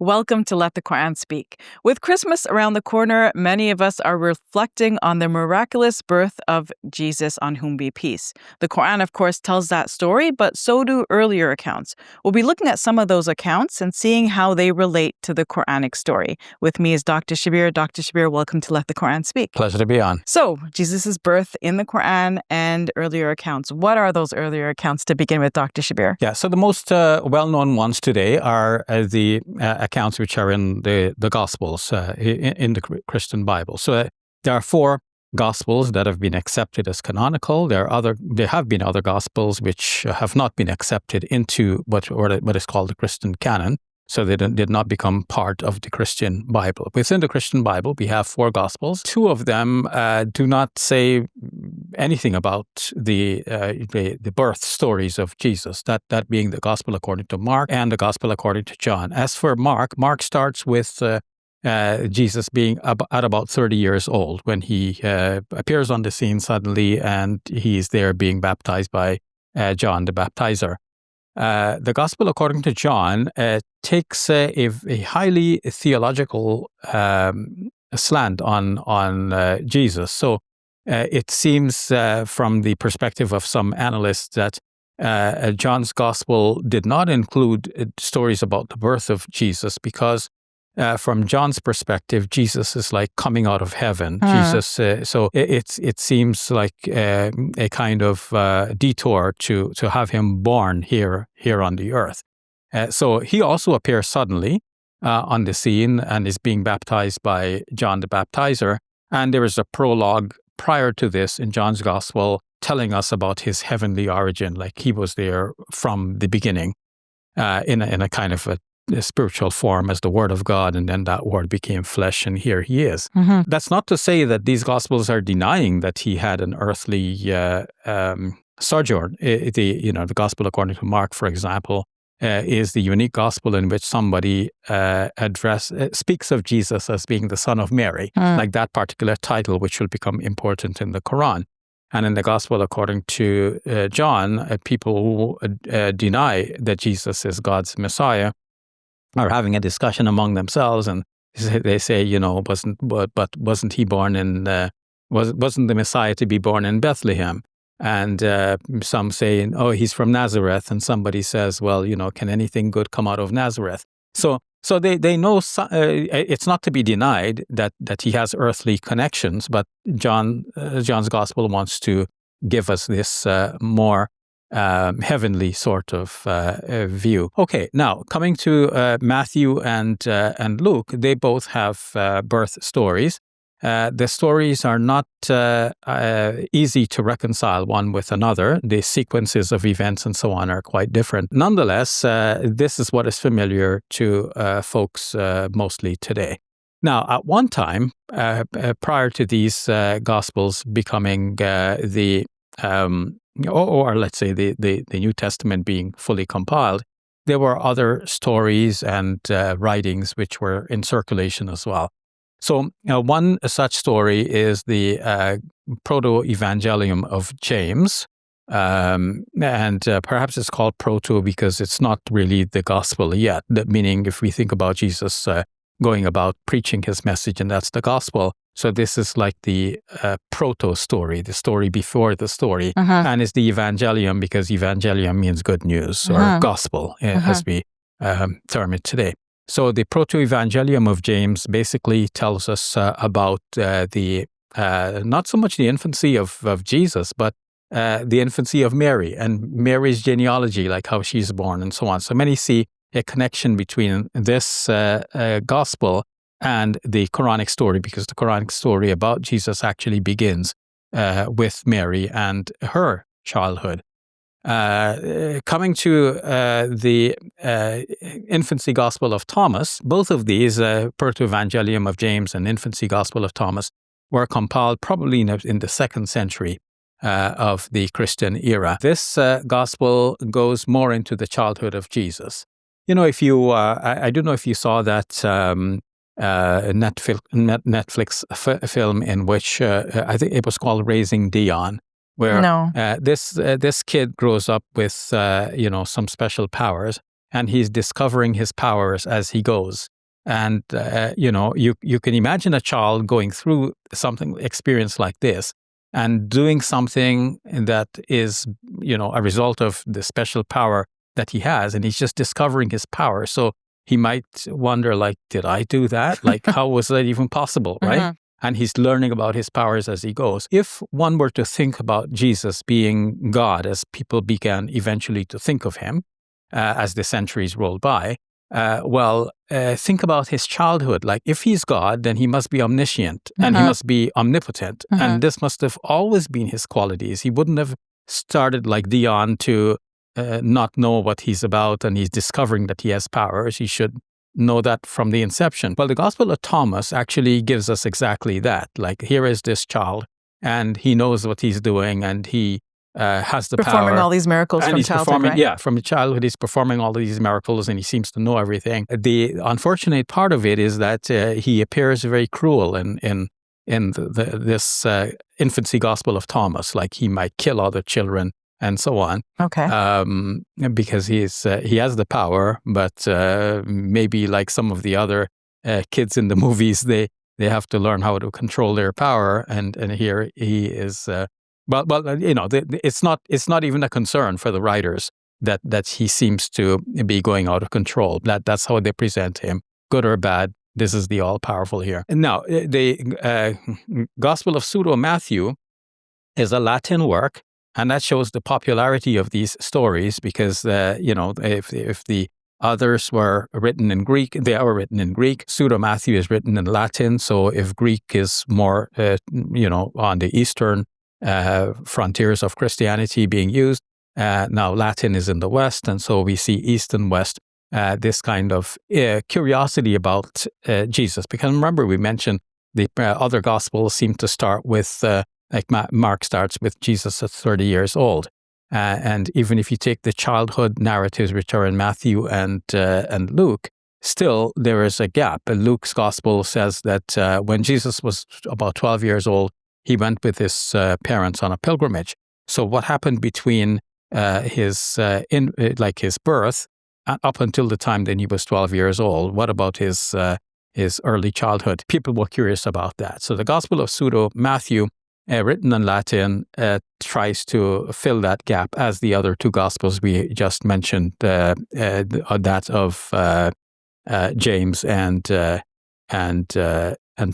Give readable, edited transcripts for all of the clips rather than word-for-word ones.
Welcome to Let the Quran Speak. With Christmas around the corner, many of us are reflecting on the miraculous birth of Jesus, on whom be peace. The Quran, of course, tells that story, but so do earlier accounts. We'll be looking at some of those accounts and seeing how they relate to the Quranic story. With me is Dr. Shabir. Dr. Shabir, welcome to Let the Quran Speak. Pleasure to be on. So, Jesus' birth in the Quran and earlier accounts. What are those earlier accounts to begin with, Dr. Shabir? Yeah, so the most well-known ones today are the accounts which are in the Gospels, in the Christian Bible. So there are 4 Gospels that have been accepted as canonical. There have been other Gospels which have not been accepted into what is called the Christian canon. So they did not become part of the Christian Bible. Within the Christian Bible, we have 4 Gospels. 2 of them do not say anything about the birth stories of Jesus, that being the Gospel according to Mark and the Gospel according to John. As for Mark starts with Jesus being at about 30 years old when he appears on the scene suddenly, and he's there being baptized by John the Baptizer. The Gospel according to John takes a highly theological slant on Jesus. So it seems from the perspective of some analysts that John's Gospel did not include stories about the birth of Jesus because from John's perspective, Jesus is like coming out of heaven. Jesus, so it seems like a kind of detour to have him born here on the earth. So he also appears suddenly on the scene and is being baptized by John the Baptizer. And there is a prologue prior to this in John's Gospel telling us about his heavenly origin, like he was there from the beginning in a kind of a spiritual form as the Word of God, and then that Word became flesh, and here he is. Mm-hmm. That's not to say that these Gospels are denying that he had an earthly sojourn. The Gospel according to Mark, for example, is the unique Gospel in which somebody speaks of Jesus as being the Son of Mary, like that particular title, which will become important in the Quran. And in the Gospel according to John, people who deny that Jesus is God's Messiah are having a discussion among themselves, and they say, wasn't he born in wasn't the Messiah to be born in Bethlehem? And some say, oh, he's from Nazareth, and somebody says, well, can anything good come out of Nazareth? So they know it's not to be denied that he has earthly connections, but John's Gospel wants to give us this more heavenly sort of view. Okay, now coming to Matthew and Luke, they both have birth stories. The stories are not easy to reconcile one with another. The sequences of events and so on are quite different. Nonetheless, this is what is familiar to folks mostly today. Now, at one time, prior to these Gospels becoming or let's say the New Testament being fully compiled, there were other stories and writings which were in circulation as well. So one such story is the Protoevangelium of James, and perhaps it's called Proto because it's not really the Gospel yet, meaning if we think about Jesus going about preaching his message, and that's the Gospel. So this is like the proto story, the story before the story, and it's the Evangelium because Evangelium means good news or gospel, as we term it today. So the Protoevangelium of James basically tells us about not so much the infancy of Jesus, but the infancy of Mary and Mary's genealogy, like how she's born and so on. So many see a connection between this gospel and the Quranic story, because the Quranic story about Jesus actually begins with Mary and her childhood. Coming to the Infancy Gospel of Thomas, both of these, Protoevangelium of James and Infancy Gospel of Thomas, were compiled probably in the 2nd century of the Christian era. This gospel goes more into the childhood of Jesus. If you, I don't know if you saw that Netflix film in which I think it was called Raising Dion, where this kid grows up with some special powers, and he's discovering his powers as he goes. And, you can imagine a child going through experience like this and doing something that is, a result of the special power that he has, and he's just discovering his power. So he might wonder, like, did I do that? Like, how was that even possible, right? Mm-hmm. And he's learning about his powers as he goes. If one were to think about Jesus being God, as people began eventually to think of him as the centuries rolled by, think about his childhood. Like, if he's God, then he must be omniscient and he must be omnipotent. And this must have always been his qualities. He wouldn't have started like Dion to not know what he's about, and he's discovering that he has powers. He should know that from the inception. Well, the Gospel of Thomas actually gives us exactly that. Like, here is this child, and he knows what he's doing, and he has the power. Performing all these miracles and from he's childhood, right? Yeah, from childhood, he's performing all these miracles, and he seems to know everything. The unfortunate part of it is that he appears very cruel in this Infancy Gospel of Thomas. Like, he might kill other children and so on. Okay. Because he has the power, but maybe like some of the other kids in the movies, they have to learn how to control their power. And here he is. It's not even a concern for the writers that he seems to be going out of control. That's how they present him, good or bad. This is the all-powerful here. And now, the Gospel of Pseudo-Matthew is a Latin work, and that shows the popularity of these stories because, if the others were written in Greek, they are written in Greek. Pseudo-Matthew is written in Latin, so if Greek is more, on the eastern frontiers of Christianity being used, now Latin is in the West, and so we see East and West this kind of curiosity about Jesus. Because remember, we mentioned the other Gospels seem to start with, like Mark starts with Jesus at 30 years old. And even if you take the childhood narratives which are in Matthew and Luke, still there is a gap. Luke's Gospel says that when Jesus was about 12 years old, he went with his parents on a pilgrimage. So what happened between his birth and up until the time that he was 12 years old? What about his early childhood? People were curious about that. So the Gospel of Pseudo-Matthew, written in Latin, tries to fill that gap, as the other two Gospels we just mentioned, that of James and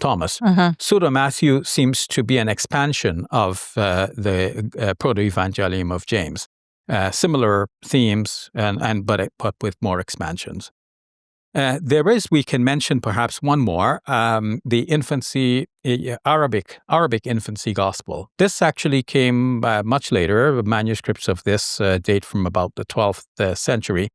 Thomas. Pseudo-Matthew seems to be an expansion of the Protoevangelium of James. Similar themes, but with more expansions. We can mention perhaps one more, the Arabic Infancy Gospel. This actually came much later. Manuscripts of this date from about the 12th century.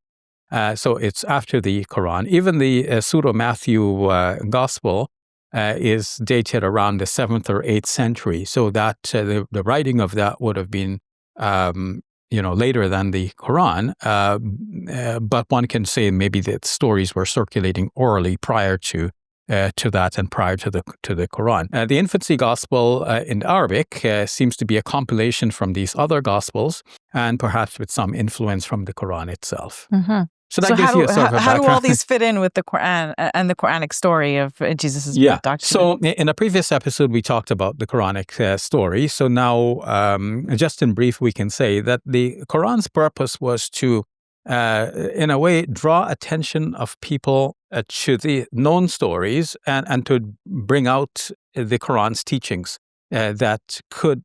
So it's after the Quran. Even the Pseudo-Matthew Gospel is dated around the 7th or 8th century. So that the writing of that would have been later than the Quran, but one can say maybe that stories were circulating orally prior to that and prior to the Quran. The Infancy Gospel in Arabic seems to be a compilation from these other Gospels, and perhaps with some influence from the Quran itself. So that gives you a sort of a background. How do all these fit in with the Quran and the Quranic story of Jesus' doctrine? So in a previous episode, we talked about the Quranic story. So now, just in brief, we can say that the Quran's purpose was to, in a way, draw attention of people to the known stories and to bring out the Quran's teachings that could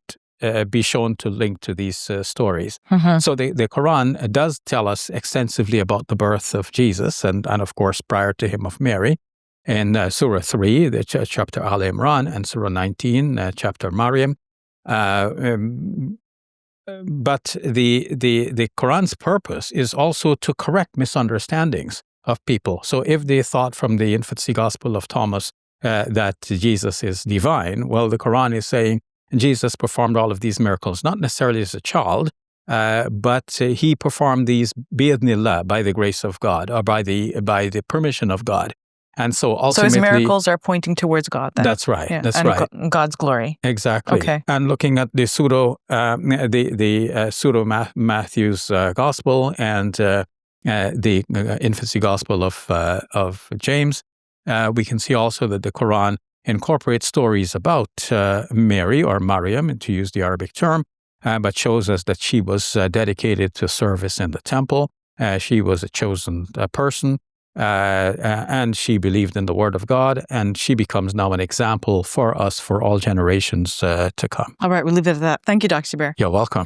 be shown to link to these stories. So the Quran does tell us extensively about the birth of Jesus and of course, prior to him, of Mary. In Surah 3, the chapter Al Imran, and Surah 19, chapter Maryam. But the Quran's purpose is also to correct misunderstandings of people. So if they thought from the Infancy Gospel of Thomas that Jesus is divine, well, the Quran is saying Jesus performed all of these miracles, not necessarily as a child, but he performed these bi'idhnillah, by the grace of God, or by the permission of God. And so ultimately, so his miracles are pointing towards God, then. That's right. Yeah. That's and right. God's glory. Exactly. Okay. And looking at the Pseudo-Matthew's Gospel and the Infancy Gospel of James, we can see also that the Quran incorporates stories about Mary or Maryam, to use the Arabic term, but shows us that she was dedicated to service in the temple. She was a chosen person, and she believed in the Word of God, and she becomes now an example for us for all generations to come. All right, we'll leave it at that. Thank you, Dr. Shabir. You're welcome.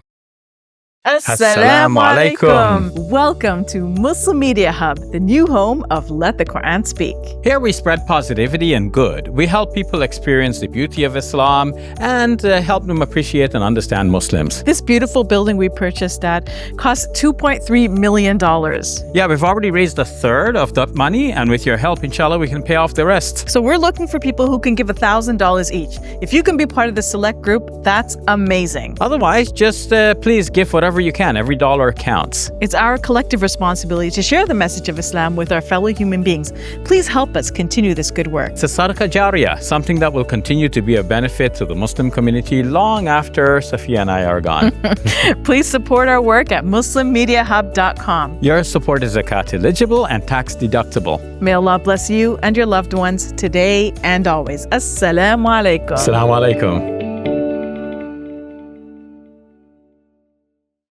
Assalamu alaikum. Welcome to Muslim Media Hub, the new home of Let the Quran Speak. Here we spread positivity and good. We help people experience the beauty of Islam and help them appreciate and understand Muslims. This beautiful building we purchased at cost $2.3 million. Yeah, we've already raised a third of that money, and with your help, inshallah, we can pay off the rest. So we're looking for people who can give $1,000 each. If you can be part of the select group, that's amazing. Otherwise, just please give whatever you can. Every dollar counts. It's our collective responsibility to share the message of Islam with our fellow human beings. Please help us continue this good work. It's a sadaqah jariyah, something that will continue to be a benefit to the Muslim community long after Safiya and I are gone. Please support our work at muslimmediahub.com. Your support is zakat eligible and tax deductible. May Allah bless you and your loved ones today and always. Assalamu alaikum. Assalamu alaikum.